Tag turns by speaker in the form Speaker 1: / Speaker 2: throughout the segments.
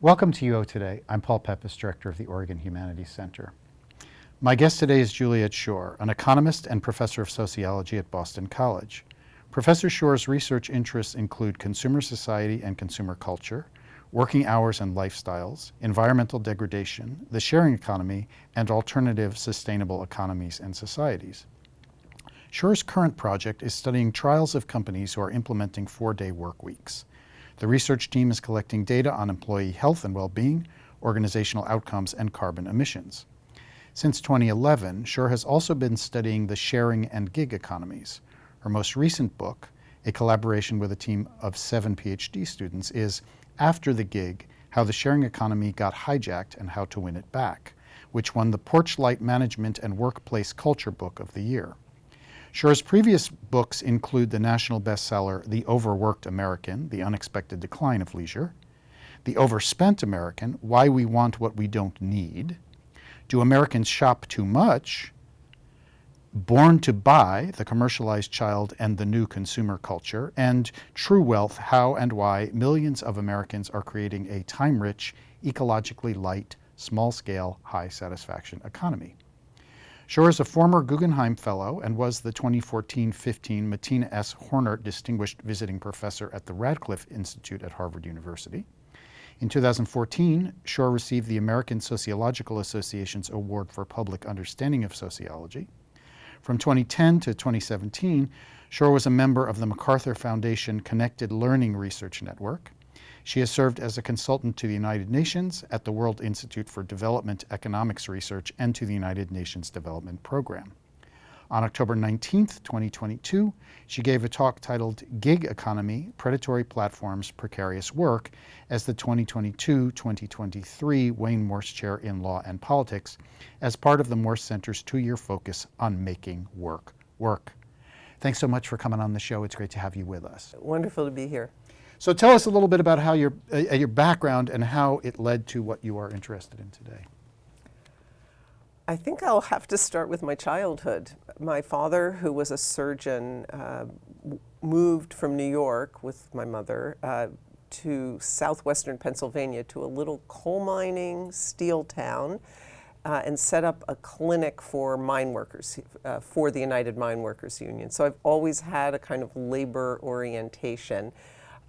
Speaker 1: Welcome to UO Today. I'm Paul Pepis, Director of the Oregon Humanities Center. My guest today is Juliet Schor, an economist and professor of sociology at Boston College. Professor Schor's research interests include consumer society and consumer culture, working hours and lifestyles, environmental degradation, the sharing economy, and alternative sustainable economies and societies. Schor's current project is studying trials of companies who are implementing 4-day work weeks. The research team is collecting data on employee health and well-being, organizational outcomes, and carbon emissions. Since 2011, Schor has also been studying the sharing and gig economies. Her most recent book, a collaboration with a team of 7 PhD students, is After the Gig: How the Sharing Economy Got Hijacked and How to Win It Back, which won the Porchlight Management and Workplace Culture Book of the Year. Schor's previous books include the national bestseller The Overworked American: The Unexpected Decline of Leisure, The Overspent American: Why We Want What We Don't Need, Do Americans Shop Too Much?, Born to Buy: The Commercialized Child and the New Consumer Culture, and True Wealth: How and Why Millions of Americans Are Creating a Time-Rich, Ecologically Light, Small-Scale, High-Satisfaction Economy. Schor is a former Guggenheim Fellow and was the 2014-15 Martina S. Horner Distinguished Visiting Professor at the Radcliffe Institute at Harvard University. In 2014, Schor received the American Sociological Association's Award for Public Understanding of Sociology. From 2010 to 2017, Schor was a member of the MacArthur Foundation Connected Learning Research Network. She has served as a consultant to the United Nations, at the World Institute for Development Economics Research, and to the United Nations Development Program. On October 19, 2022, she gave a talk titled Gig Economy: Predatory Platforms, Precarious Work as the 2022-2023 Wayne Morse Chair in Law and Politics as part of the Morse Center's 2-year focus on making work work. Thanks so much for coming on the show. It's great to have you with us.
Speaker 2: Wonderful to be here.
Speaker 1: So tell us a little bit about how your background and how it led to what you are interested in today.
Speaker 2: I think I'll have to start with my childhood. My father, who was a surgeon, moved from New York with my mother to southwestern Pennsylvania, to a little coal mining steel town, and set up a clinic for mine workers, for the United Mine Workers Union. So I've always had a kind of labor orientation.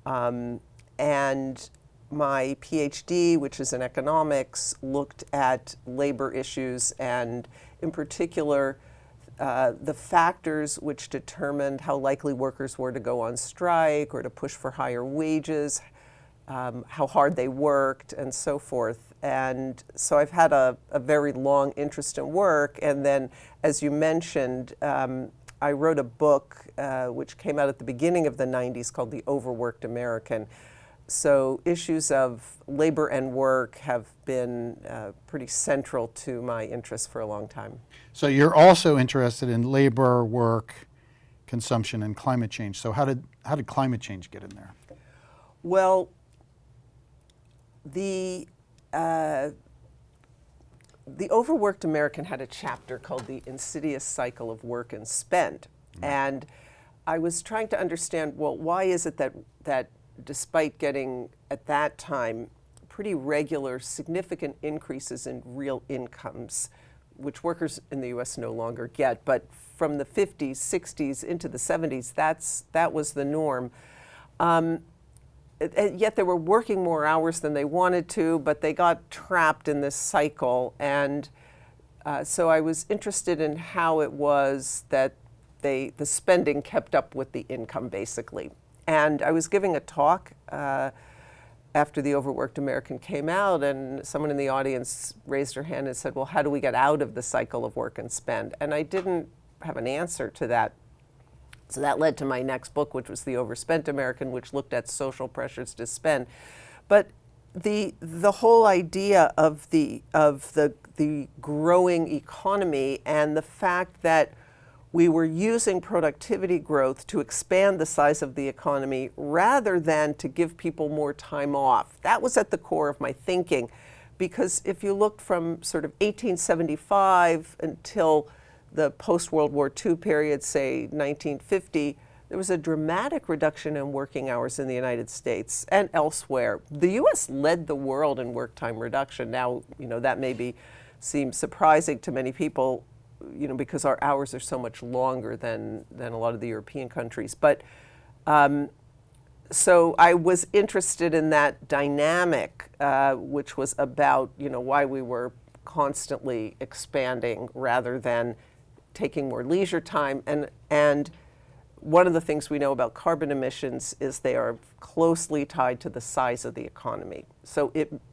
Speaker 2: And my PhD, which is in economics, looked at labor issues and, in particular, the factors which determined how likely workers were to go on strike or to push for higher wages, how hard they worked, and so forth. And so I've had a very long interest in work. And then, as you mentioned, I wrote a book which came out at the beginning of the 90s called The Overworked American. So issues of labor and work have been pretty central to my interests for a long time.
Speaker 1: So you're also interested in labor, work, consumption, and climate change. So how did climate change get in there?
Speaker 2: Well, the Overworked American had a chapter called The Insidious Cycle of Work and Spend. And I was trying to understand, well, why is it that despite getting, at that time, pretty regular, significant increases in real incomes, which workers in the US no longer get, but from the 50s, 60s into the 70s, that was the norm. Yet they were working more hours than they wanted to, but they got trapped in this cycle. And so I was interested in how it was that the spending kept up with the income, basically. And I was giving a talk after The Overworked American came out, and someone in the audience raised her hand and said, well, how do we get out of the cycle of work and spend? And I didn't have an answer to that. So that led to my next book, which was The Overspent American, which looked at social pressures to spend. But the whole idea of the growing economy and the fact that we were using productivity growth to expand the size of the economy rather than to give people more time off. That was at the core of my thinking, because if you looked from sort of 1875 until the post-World War II period, say 1950, there was a dramatic reduction in working hours in the United States and elsewhere. The U.S. led the world in work time reduction. Now, that seem surprising to many people, because our hours are so much longer than a lot of the European countries. But so I was interested in that dynamic, which was about, why we were constantly expanding rather than taking more leisure time. And one of the things we know about carbon emissions is they are closely tied to the size of the economy. So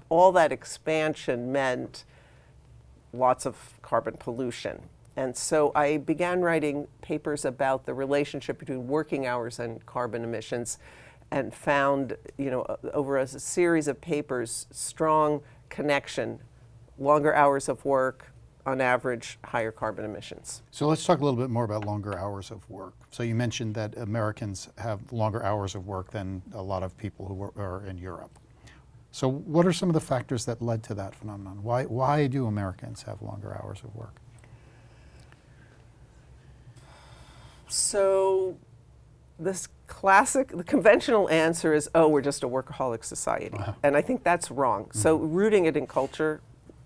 Speaker 2: all that expansion meant lots of carbon pollution. And so I began writing papers about the relationship between working hours and carbon emissions, and found, over a series of papers, strong connection, longer hours of work, on average, higher carbon emissions.
Speaker 1: So let's talk a little bit more about longer hours of work. So you mentioned that Americans have longer hours of work than a lot of people who are in Europe. So what are some of the factors that led to that phenomenon? Why do Americans have longer hours of work?
Speaker 2: So the conventional answer is, we're just a workaholic society. And I think that's wrong. So rooting it in culture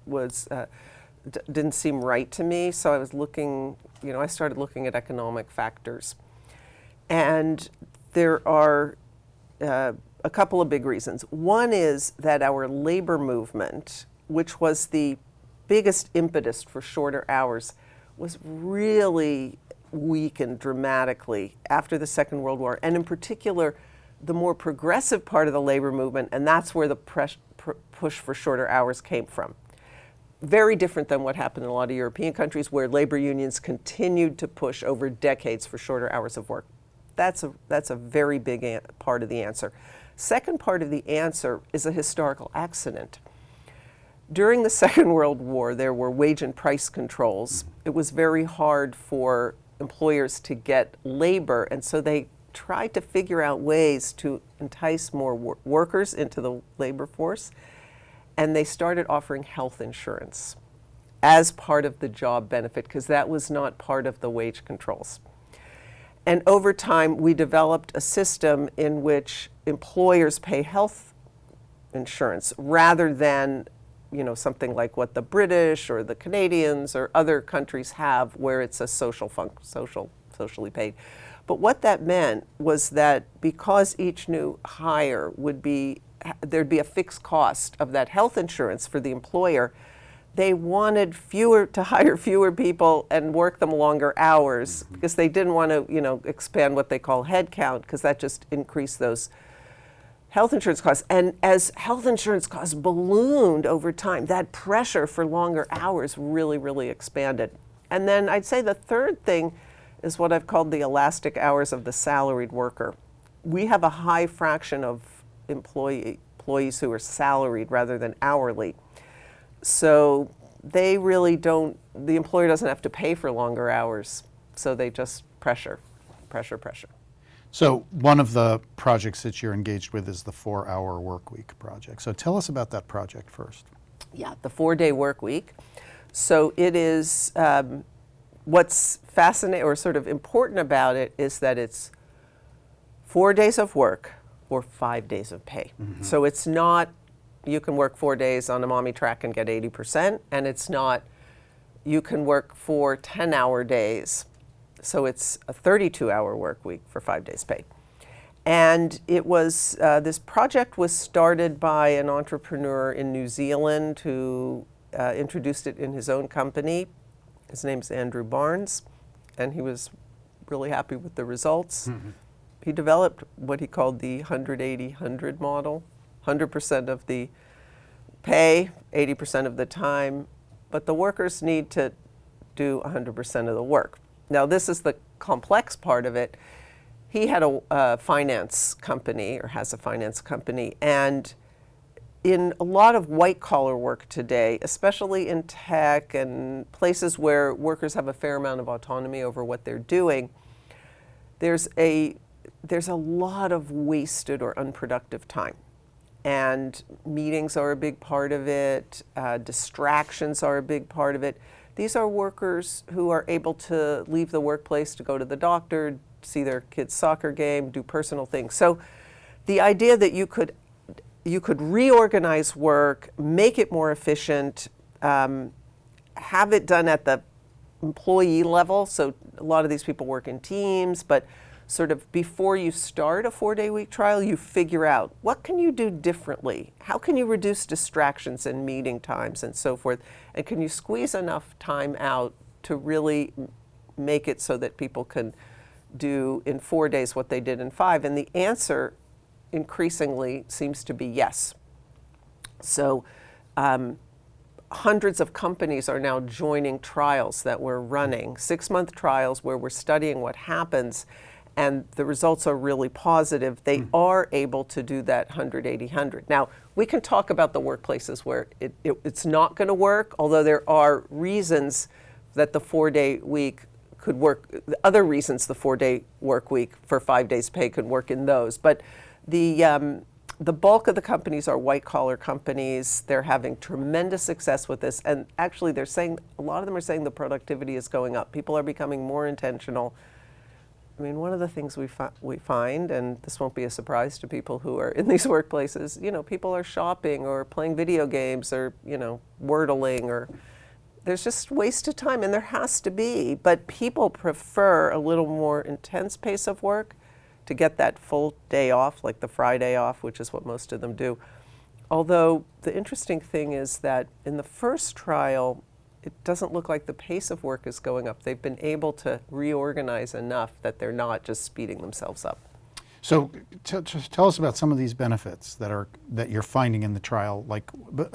Speaker 2: was didn't seem right to me. So I was looking, I started looking at economic factors. And there are a couple of big reasons. One is that our labor movement, which was the biggest impetus for shorter hours, was really weakened dramatically after the Second World War. And in particular, the more progressive part of the labor movement, and that's where the push for shorter hours came from. Very different than what happened in a lot of European countries, where labor unions continued to push over decades for shorter hours of work. That's a very big part of the answer. Second part of the answer is a historical accident. During the Second World War, there were wage and price controls. It was very hard for employers to get labor, and so they tried to figure out ways to entice more workers into the labor force. And they started offering health insurance as part of the job benefit, because that was not part of the wage controls. And over time, we developed a system in which employers pay health insurance rather than, something like what the British or the Canadians or other countries have, where it's a socially paid. But what that meant was that because each new hire there'd be a fixed cost of that health insurance for the employer, they wanted to hire fewer people and work them longer hours, because they didn't want to, expand what they call headcount, because that just increased those health insurance costs. And as health insurance costs ballooned over time, that pressure for longer hours really, really expanded. And then I'd say the third thing is what I've called the elastic hours of the salaried worker. We have a high fraction of employees who are salaried rather than hourly. So the employer doesn't have to pay for longer hours. So they just pressure.
Speaker 1: So one of the projects that you're engaged with is the 4-Hour Work Week project. So tell us about that project first.
Speaker 2: Yeah, the 4-day work week. So it is, what's fascinating or sort of important about it is that it's 4 days of work or 5 days of pay. So it's not, you can work 4 days on a mommy track and get 80%, and it's not, you can work 4 10-hour days. So it's a 32-hour work week for 5 days pay. And it was, this project was started by an entrepreneur in New Zealand who introduced it in his own company. His name's Andrew Barnes, and he was really happy with the results. He developed what he called the 100-80-100 model, 100% of the pay, 80% of the time, but the workers need to do 100% of the work. Now, this is the complex part of it. He had a finance company, or has a finance company, and in a lot of white-collar work today, especially in tech and places where workers have a fair amount of autonomy over what they're doing, there's a lot of wasted or unproductive time. And meetings are a big part of it, distractions are a big part of it. These are workers who are able to leave the workplace to go to the doctor, see their kids' soccer game, do personal things. So the idea that you could reorganize work, make it more efficient, have it done at the employee level. So a lot of these people work in teams, but sort of before you start a 4-day week trial, you figure out what can you do differently? How can you reduce distractions and meeting times and so forth? And can you squeeze enough time out to really make it so that people can do in 4 days what they did in 5? And the answer increasingly seems to be yes. So hundreds of companies are now joining trials that we're running, 6-month trials where we're studying what happens, and the results are really positive. They are able to do that 100-80-100. Now, we can talk about the workplaces where it's not going to work, although there are reasons that the 4-day week could work, other reasons the 4-day work week for 5 days pay could work in those. But the bulk of the companies are white-collar companies. They're having tremendous success with this. And actually, they're saying, a lot of them are saying the productivity is going up. People are becoming more intentional. I mean, one of the things we find, and this won't be a surprise to people who are in these workplaces, people are shopping or playing video games or, wordling, or there's just waste of time, and there has to be. But people prefer a little more intense pace of work to get that full day off, like the Friday off, which is what most of them do. Although the interesting thing is that in the first trial, it doesn't look like the pace of work is going up. They've been able to reorganize enough that they're not just speeding themselves up.
Speaker 1: So just tell us about some of these benefits that you're finding in the trial, like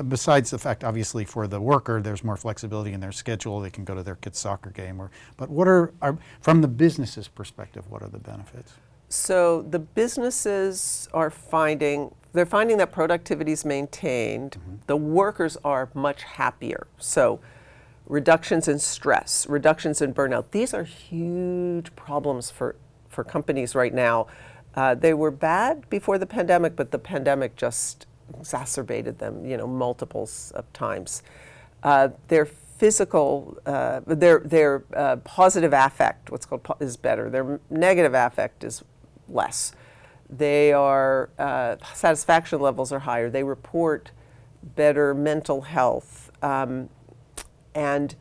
Speaker 1: besides the fact, obviously, for the worker, there's more flexibility in their schedule. They can go to their kid's soccer game. But what are from the business's perspective, what are the benefits?
Speaker 2: So the businesses are finding that productivity is maintained. Mm-hmm. The workers are much happier. So reductions in stress, reductions in burnout. These are huge problems for companies right now. They were bad before the pandemic, but the pandemic just exacerbated them, multiples of times. Their physical, their positive affect, what's called, is better. Their negative affect is less. They are, satisfaction levels are higher. They report better mental health. And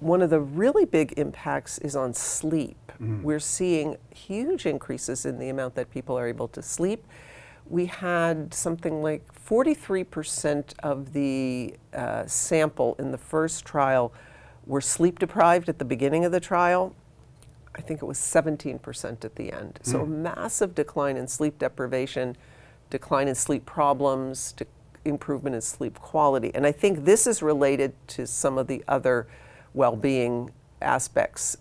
Speaker 2: one of the really big impacts is on sleep. Mm-hmm. We're seeing huge increases in the amount that people are able to sleep. We had something like 43% of the sample in the first trial were sleep deprived at the beginning of the trial. I think it was 17% at the end. So a massive decline in sleep deprivation, decline in sleep problems, improvement in sleep quality. And I think this is related to some of the other well-being aspects.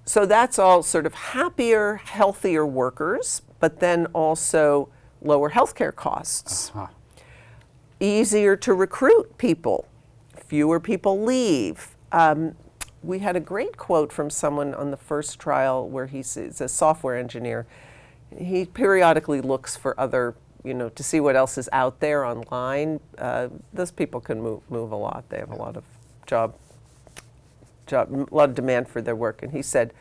Speaker 2: So that's all sort of happier, healthier workers, but then also lower healthcare costs. Uh-huh. Easier to recruit people. Fewer people leave. We had a great quote from someone on the first trial where he's a software engineer. He periodically looks for other, to see what else is out there online. Those people can move a lot. They have a lot of a lot of demand for their work. And he said,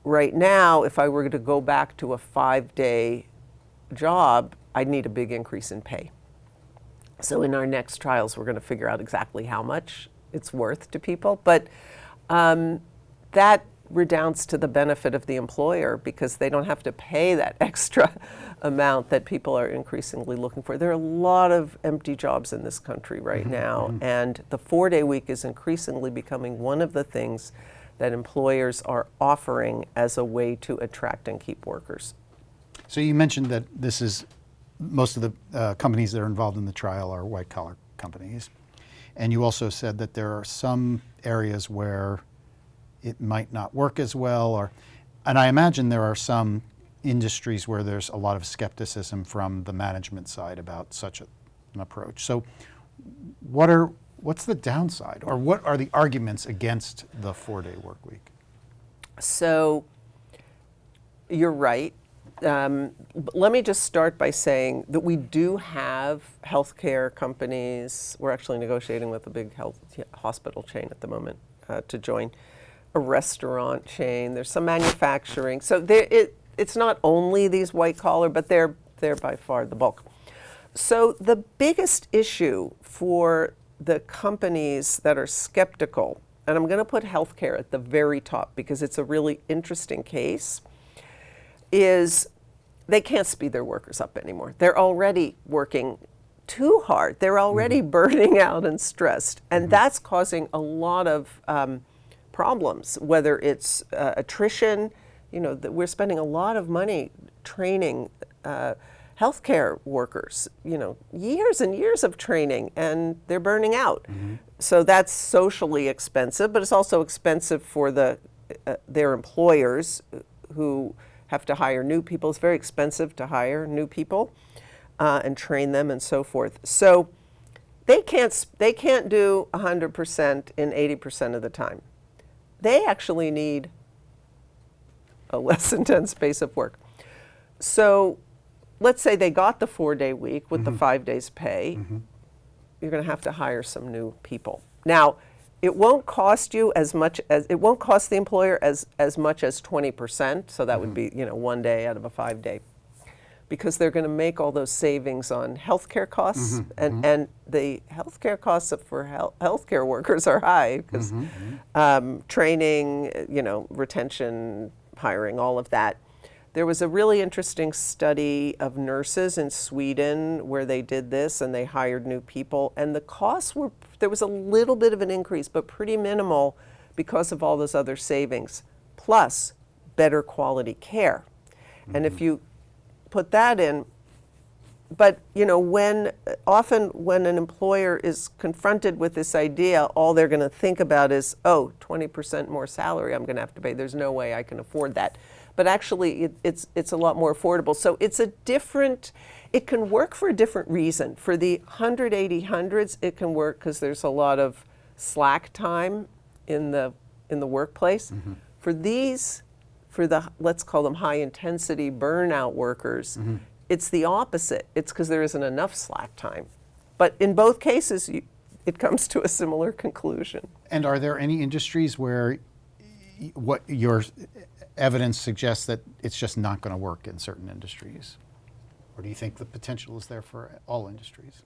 Speaker 2: right now, if I were to go back to a 5-day job, I'd need a big increase in pay. So in our next trials, we're going to figure out exactly how much it's worth to people. But that redounds to the benefit of the employer because they don't have to pay that extra amount that people are increasingly looking for. There are a lot of empty jobs in this country right now, and the 4-day week is increasingly becoming one of the things that employers are offering as a way to attract and keep workers.
Speaker 1: So you mentioned that this is, most of the companies that are involved in the trial are white-collar companies. And you also said that there are some areas where it might not work as well, and I imagine there are some industries where there's a lot of skepticism from the management side about such an approach. So what's the downside, or what are the arguments against the 4-day work week?
Speaker 2: So you're right. Let me just start by saying that we do have healthcare companies. We're actually negotiating with a big hospital chain at the moment to join. a restaurant chain, there's some manufacturing. So it's not only these white collar, but they're by far the bulk. So the biggest issue for the companies that are skeptical, and I'm going to put healthcare at the very top because it's a really interesting case, is they can't speed their workers up anymore. They're already working too hard. They're already burning out and stressed. And that's causing a lot of problems, whether it's attrition. You know, we're spending a lot of money training healthcare workers, you know, years and years of training, and they're burning out. So that's socially expensive, but it's also expensive for their employers who have to hire new people. It's very expensive to hire new people and train them and so forth. So they can't do 100% in 80% of the time. They actually need a less intense pace of work. So let's say they got the 4-day week with the 5 days pay. You're going to have to hire some new people. Now, it won't cost you as much as, it won't cost the employer as much as 20%. So that would be, you know, 1 day out of a 5-day, because they're going to make all those savings on healthcare costs, and the healthcare costs for healthcare workers are high because training, you know, retention, hiring, all of that. There was a really interesting study of nurses in Sweden where they did this and they hired new people, and the costs were, there was a little bit of an increase, but pretty minimal because of all those other savings, plus better quality care. And if you put that in, but you know, often when an employer is confronted with this idea, all they're going to think about is, oh, 20% more salary I'm going to have to pay. There's no way I can afford that. But actually, it's a lot more affordable. So it's a different, it can work for a different reason. For the 180 hundreds, it can work because there's a lot of slack time in the workplace. For these, for the, let's call them high intensity burnout workers, it's the opposite. It's because there isn't enough slack time. But in both cases, it comes to a similar conclusion.
Speaker 1: And are there any industries where what your evidence suggests that it's just not going to work in certain industries? Or do you think the potential is there for all industries?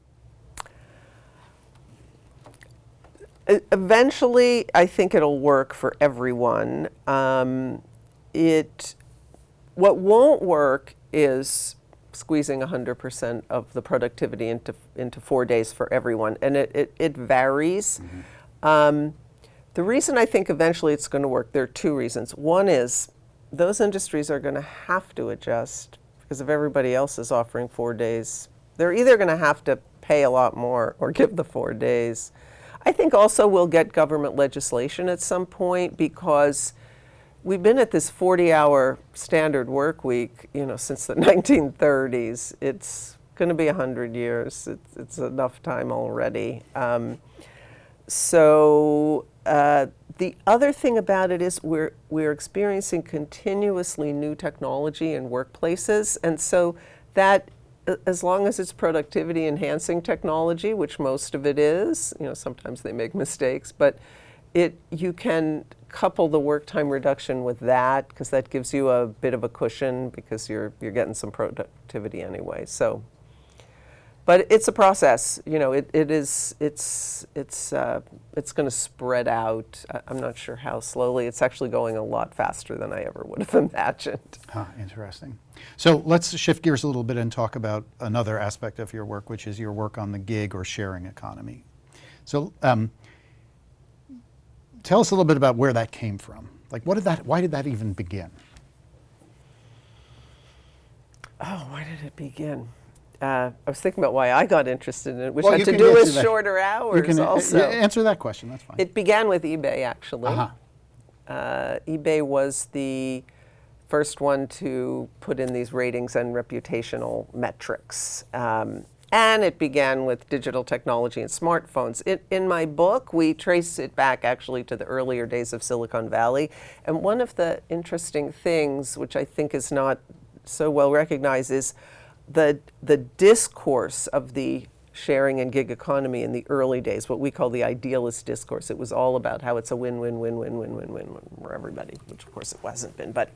Speaker 2: Eventually, I think it'll work for everyone. What won't work is squeezing 100% of the productivity into 4 days for everyone, and it varies. The reason I think eventually it's going to work, there are two reasons. One is those industries are going to have to adjust because if everybody else is offering 4 days, they're either going to have to pay a lot more or give the 4 days. I think also we'll get government legislation at some point because we've been at this 40-hour standard work week, you know, since the 1930s. It's going to be 100 years. It's enough time already. The other thing about it is we're experiencing continuously new technology in workplaces, and so that, as long as it's productivity enhancing technology, which most of it is, you know, sometimes they make mistakes, but you can couple the work time reduction with that because that gives you a bit of a cushion because you're getting some productivity anyway. So, but it's a process, you know. It's going to spread out. I'm not sure how slowly. It's actually going a lot faster than I ever would have imagined.
Speaker 1: Interesting. So let's shift gears a little bit and talk about another aspect of your work, which is your work on the gig or sharing economy. So tell us a little bit about where that came from. Like, why did that even begin? Oh,
Speaker 2: why did it begin? I was thinking about why I got interested in it, which had to do with shorter hours. You can also
Speaker 1: answer that question. That's fine.
Speaker 2: It began with eBay, actually. eBay was the first one to put in these ratings and reputational metrics. And it began with digital technology and smartphones. In my book, we trace it back actually to the earlier days of Silicon Valley. And one of the interesting things, which I think is not so well recognized, is the discourse of the sharing and gig economy in the early days, what we call the idealist discourse. It was all about how it's a win-win-win-win-win-win-win for everybody, which of course it hasn't been. But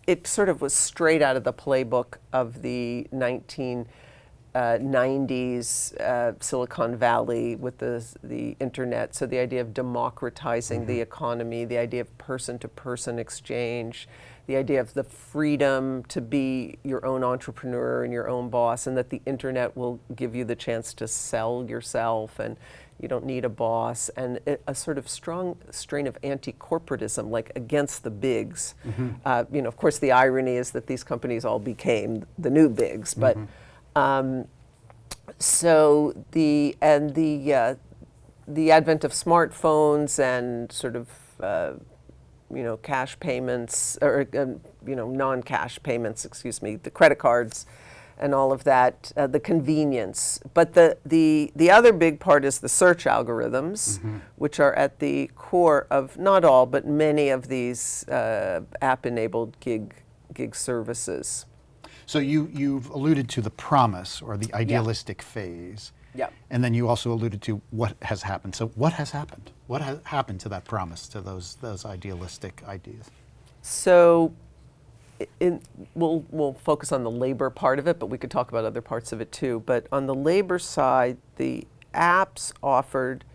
Speaker 2: it sort of was straight out of the playbook of the 1990s Silicon Valley with the internet. So the idea of democratizing the economy, the idea of person-to-person exchange, the idea of the freedom to be your own entrepreneur and your own boss, and that the internet will give you the chance to sell yourself and you don't need a boss, and a sort of strong strain of anti-corporatism, like against the bigs. Of course, the irony is that these companies all became the new bigs, but so the advent of smartphones and sort of cash payments, or non-cash payments, the credit cards and all of that, the convenience. But the other big part is the search algorithms, which are at the core of not all, but many of these app-enabled gig services.
Speaker 1: So you've alluded to the promise or the idealistic phase.
Speaker 2: Yeah.
Speaker 1: And then you also alluded to what has happened. So what has happened? What has happened to that promise, to those idealistic ideas?
Speaker 2: So we'll focus on the labor part of it, but we could talk about other parts of it too. But on the labor side, the apps offered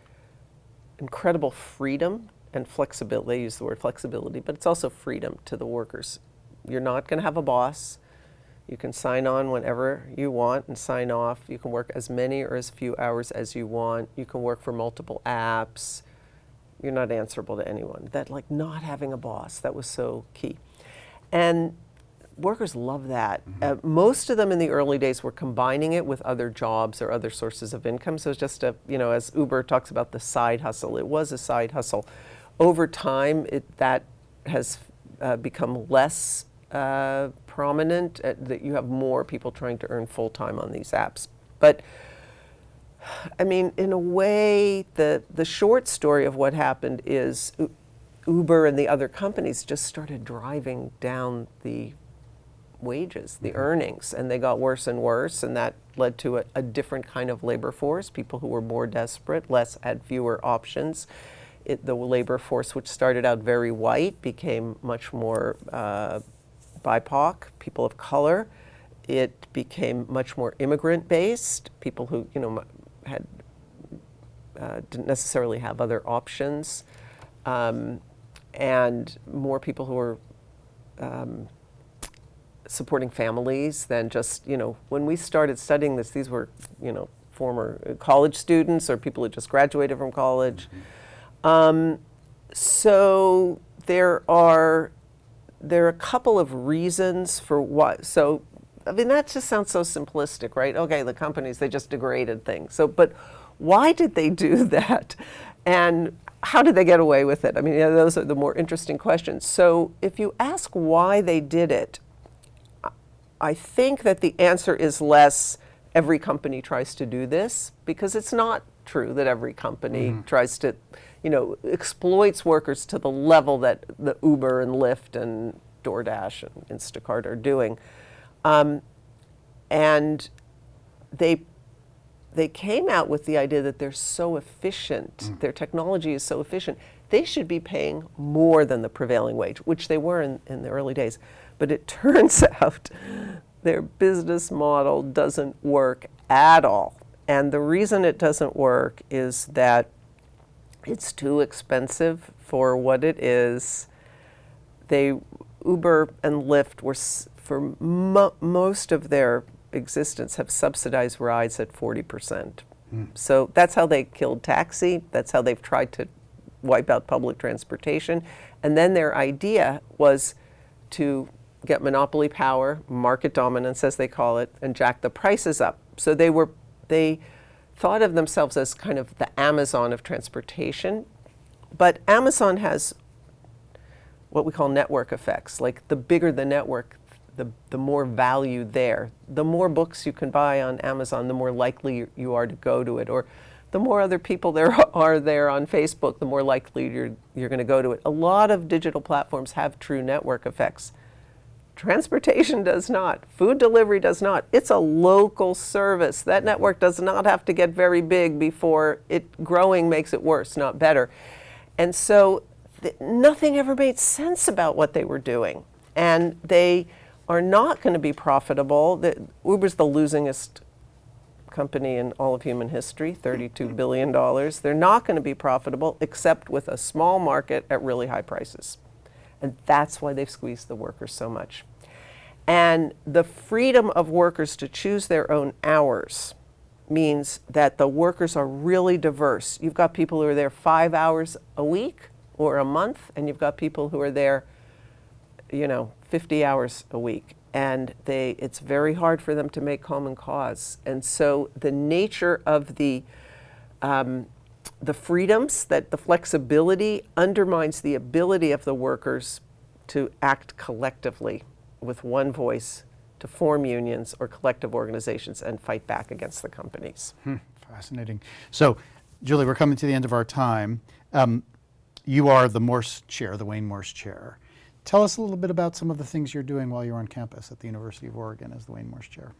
Speaker 2: incredible freedom and flexibility. They use the word flexibility, but it's also freedom to the workers. You're not going to have a boss. You can sign on whenever you want and sign off. You can work as many or as few hours as you want. You can work for multiple apps. You're not answerable to anyone. That, like, not having a boss, that was so key. And workers love that. Most of them in the early days were combining it with other jobs or other sources of income. So it's just as Uber talks about the side hustle, it was a side hustle. Over time, that has become less prominent, that you have more people trying to earn full-time on these apps. But I mean, in a way, the short story of what happened is Uber and the other companies just started driving down the wages, the earnings, and they got worse and worse, and that led to a different kind of labor force, people who were more desperate, had fewer options. The labor force, which started out very white, became much more BIPOC, people of color. It became much more immigrant-based, people who didn't necessarily have other options, and more people who were supporting families than just, when we started studying this, these were, former college students or people who just graduated from college. So there are a couple of reasons for what. So, I mean, that just sounds so simplistic, right? Okay, the companies, they just degraded things. So, but why did they do that? And how did they get away with it? I mean, those are the more interesting questions. So if you ask why they did it, I think that the answer is less every company tries to do this, because it's not true that every company tries to, exploits workers to the level that the Uber and Lyft and DoorDash and Instacart are doing. And they came out with the idea that they're so efficient, their technology is so efficient, they should be paying more than the prevailing wage, which they were in the early days. But it turns out their business model doesn't work at all. And the reason it doesn't work is that it's too expensive for what it is. Uber and Lyft were, for most of their existence, have subsidized rides at 40%. So that's how they killed taxi. That's how they've tried to wipe out public transportation. And then their idea was to get monopoly power, market dominance as they call it, and jack the prices up. So they thought of themselves as kind of the Amazon of transportation. But Amazon has what we call network effects. Like, the bigger the network, the more value there. The more books you can buy on Amazon, the more likely you are to go to it. Or the more other people there are there on Facebook, the more likely you're going to go to it. A lot of digital platforms have true network effects. Transportation does not. Food delivery does not. It's a local service. That network does not have to get very big before growing makes it worse, not better. And so nothing ever made sense about what they were doing. And they are not going to be profitable. Uber's the losingest company in all of human history, $32 billion. They're not going to be profitable except with a small market at really high prices. And that's why they've squeezed the workers so much. And the freedom of workers to choose their own hours means that the workers are really diverse. You've got people who are there 5 hours a week or a month, and you've got people who are there, 50 hours a week. And it's very hard for them to make common cause. And so the nature of the freedoms, that the flexibility undermines the ability of the workers to act collectively with one voice, to form unions or collective organizations and fight back against the companies.
Speaker 1: Fascinating. So, Julie, we're coming to the end of our time. You are the Morse Chair, the Wayne Morse Chair. Tell us a little bit about some of the things you're doing while you're on campus at the University of Oregon as the Wayne Morse Chair.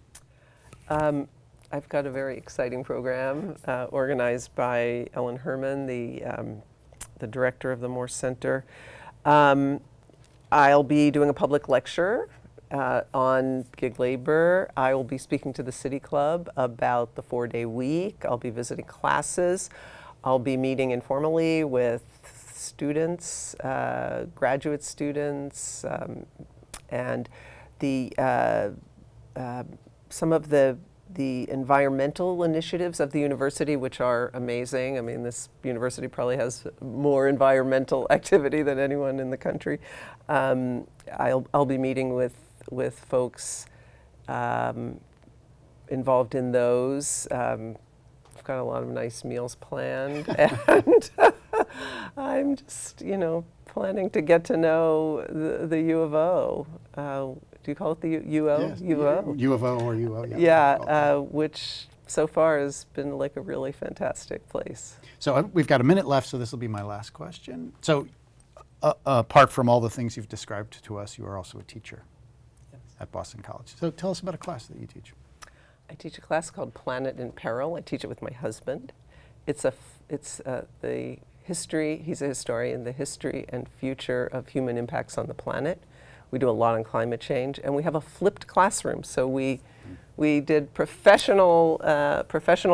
Speaker 2: I've got a very exciting program organized by Ellen Herman, the director of the Morse Center. I'll be doing a public lecture on gig labor. I will be speaking to the City Club about the 4-day week. I'll be visiting classes. I'll be meeting informally with students, graduate students, and some of the environmental initiatives of the university, which are amazing. I mean, this university probably has more environmental activity than anyone in the country. I'll be meeting with folks involved in those. I've got a lot of nice meals planned, and I'm just, planning to get to know the U of O. Do you call it the UO?
Speaker 1: Yes.
Speaker 2: UO?
Speaker 1: U of O or UO, yeah.
Speaker 2: Yeah, which so far has been like a really fantastic place.
Speaker 1: So we've got a minute left, so this will be my last question. So apart from all the things you've described to us, you are also a teacher at Boston College. So tell us about a class that you teach.
Speaker 2: I teach a class called Planet in Peril. I teach it with my husband. It's the history, he's a historian, the history and future of human impacts on the planet. We do a lot on climate change, and we have a flipped classroom. So we did professional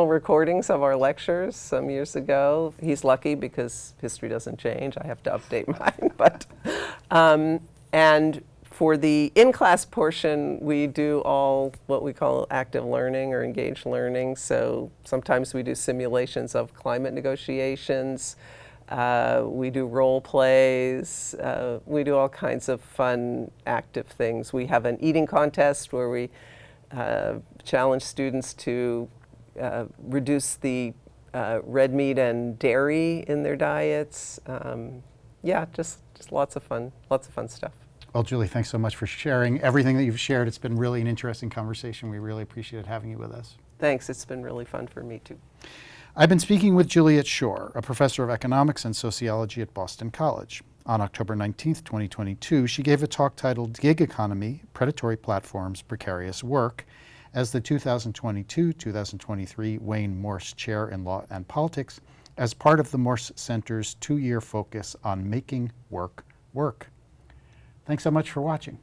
Speaker 2: recordings of our lectures some years ago. He's lucky because history doesn't change. I have to update mine. But and for the in-class portion, we do all what we call active learning or engaged learning. So sometimes we do simulations of climate negotiations. We do role plays. We do all kinds of fun, active things. We have an eating contest where we challenge students to reduce the red meat and dairy in their diets. Yeah, just lots of fun stuff.
Speaker 1: Well, Julie, thanks so much for sharing everything that you've shared. It's been really an interesting conversation. We really appreciated having you with us.
Speaker 2: Thanks. It's been really fun for me, too.
Speaker 1: I've been speaking with Juliet Schor, a professor of economics and sociology at Boston College. On October 19th, 2022, she gave a talk titled Gig Economy, Predatory Platforms, Precarious Work as the 2022-2023 Wayne Morse Chair in Law and Politics as part of the Morse Center's 2-year focus on making work work. Thanks so much for watching.